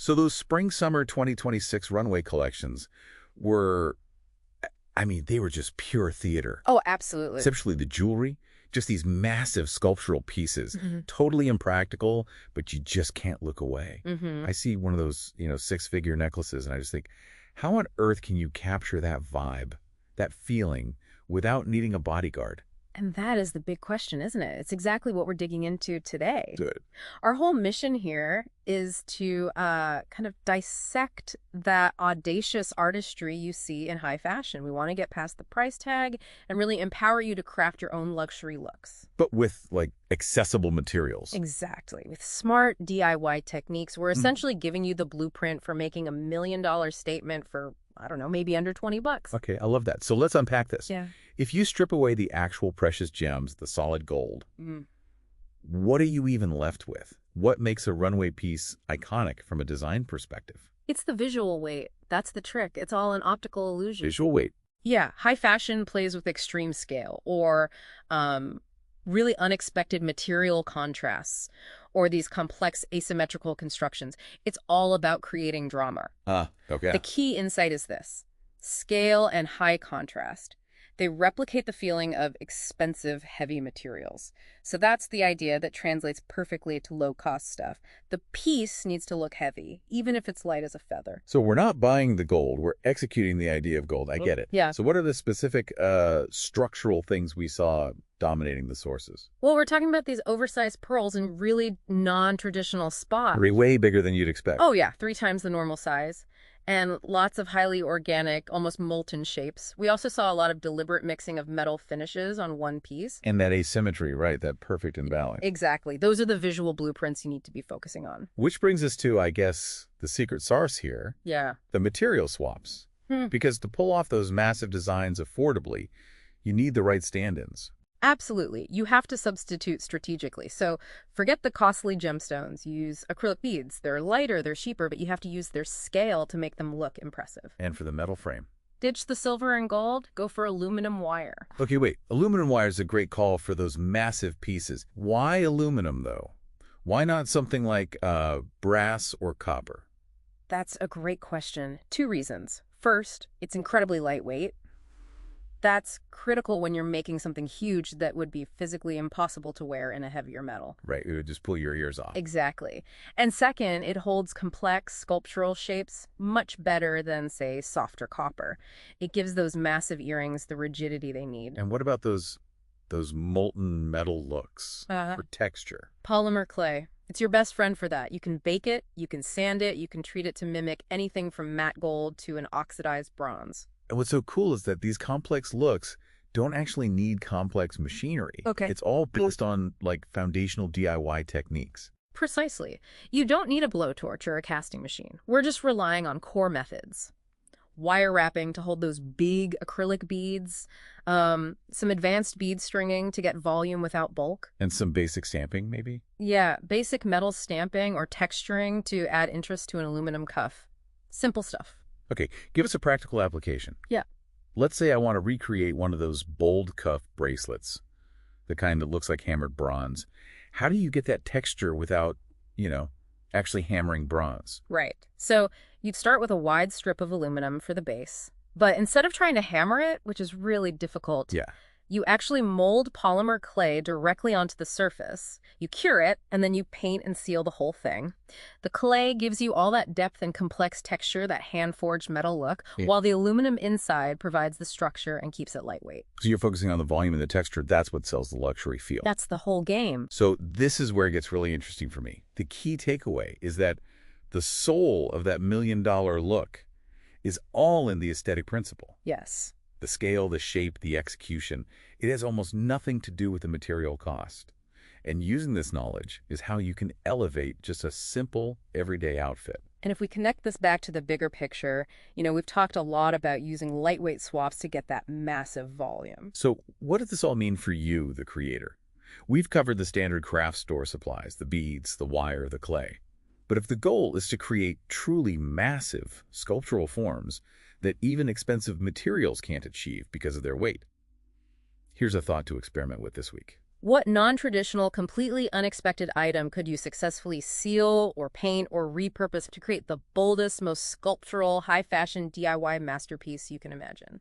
So those spring-summer 2026 runway collections were, I mean, they were just pure theater. Oh, absolutely. Especially the jewelry, just these massive sculptural pieces, totally impractical, but you just can't look away. I see one of those, six-figure necklaces, and I just think, how on earth can you capture that vibe, that feeling, without needing a bodyguard? And that is the big question, isn't it? It's exactly what we're digging into today. Good. Our whole mission here is to kind of dissect that audacious artistry you see in high fashion. We want to get past the price tag and really empower you to craft your own luxury looks. But with, like, accessible materials. Exactly. With smart DIY techniques, we're essentially giving you the blueprint for making $1 million statement for, I don't know, maybe under 20 bucks. Okay, I love that. So let's unpack this. Yeah. If you strip away the actual precious gems, the solid gold, what are you even left with? What makes a runway piece iconic from a design perspective? It's the visual weight. That's the trick. It's all an optical illusion. Visual weight. Yeah. High fashion plays with extreme scale or really unexpected material contrasts or these complex asymmetrical constructions. It's all about creating drama. Okay. The key insight is this: scale and high contrast. They replicate the feeling of expensive, heavy materials. So that's the idea that translates perfectly to low-cost stuff. The piece needs to look heavy, even if it's light as a feather. So we're not buying the gold. We're executing the idea of gold. I get it. Yeah. So what are the specific structural things we saw dominating the sources? Well, we're talking about these oversized pearls in really non-traditional spots. Way bigger than you'd expect. Oh, yeah. 3 times the normal size. And lots of highly organic, almost molten shapes. We also saw a lot of deliberate mixing of metal finishes on one piece. And that asymmetry, right? That perfect imbalance. Exactly. Those are the visual blueprints you need to be focusing on. Which brings us to, I guess, the secret sauce here. Yeah. The material swaps. Because to pull off those massive designs affordably, you need the right stand-ins. Absolutely. You have to substitute strategically. So forget the costly gemstones. Use acrylic beads. They're lighter, they're cheaper, but you have to use their scale to make them look impressive. And for the metal frame. Ditch the silver and gold, go for aluminum wire. Okay, wait. Aluminum wire is a great call for those massive pieces. Why aluminum, though? Why not something like brass or copper? That's a great question. 2 reasons. First, it's incredibly lightweight. That's critical when you're making something huge that would be physically impossible to wear in a heavier metal. Right, it would just pull your ears off. Exactly. And second, it holds complex sculptural shapes much better than, say, softer copper. It gives those massive earrings the rigidity they need. And what about those molten metal looks for texture? Polymer clay. It's your best friend for that. You can bake it, you can sand it, you can treat it to mimic anything from matte gold to an oxidized bronze. And what's so cool is that these complex looks don't actually need complex machinery. Okay. It's all based on, like, foundational DIY techniques. Precisely. You don't need a blowtorch or a casting machine. We're just relying on core methods. Wire wrapping to hold those big acrylic beads, some advanced bead stringing to get volume without bulk. And some basic stamping, maybe? Yeah, basic metal stamping or texturing to add interest to an aluminum cuff. Simple stuff. Okay, give us a practical application. Yeah. Let's say I want to recreate one of those bold cuff bracelets, the kind that looks like hammered bronze. How do you get that texture without, actually hammering bronze? Right. So you'd start with a wide strip of aluminum for the base. But instead of trying to hammer it, which is really difficult, you actually mold polymer clay directly onto the surface. You cure it, and then you paint and seal the whole thing. The clay gives you all that depth and complex texture, that hand-forged metal look, while the aluminum inside provides the structure and keeps it lightweight. So you're focusing on the volume and the texture. That's what sells the luxury feel. That's the whole game. So this is where it gets really interesting for me. The key takeaway is that the soul of that $1 million look is all in the aesthetic principle. Yes. The scale, the shape, the execution. It has almost nothing to do with the material cost. And using this knowledge is how you can elevate just a simple, everyday outfit. And if we connect this back to the bigger picture, we've talked a lot about using lightweight swaps to get that massive volume. So what does this all mean for you, the creator? We've covered the standard craft store supplies, the beads, the wire, the clay. But if the goal is to create truly massive sculptural forms that even expensive materials can't achieve because of their weight, here's a thought to experiment with this week. What non-traditional, completely unexpected item could you successfully seal or paint or repurpose to create the boldest, most sculptural, high-fashion DIY masterpiece you can imagine?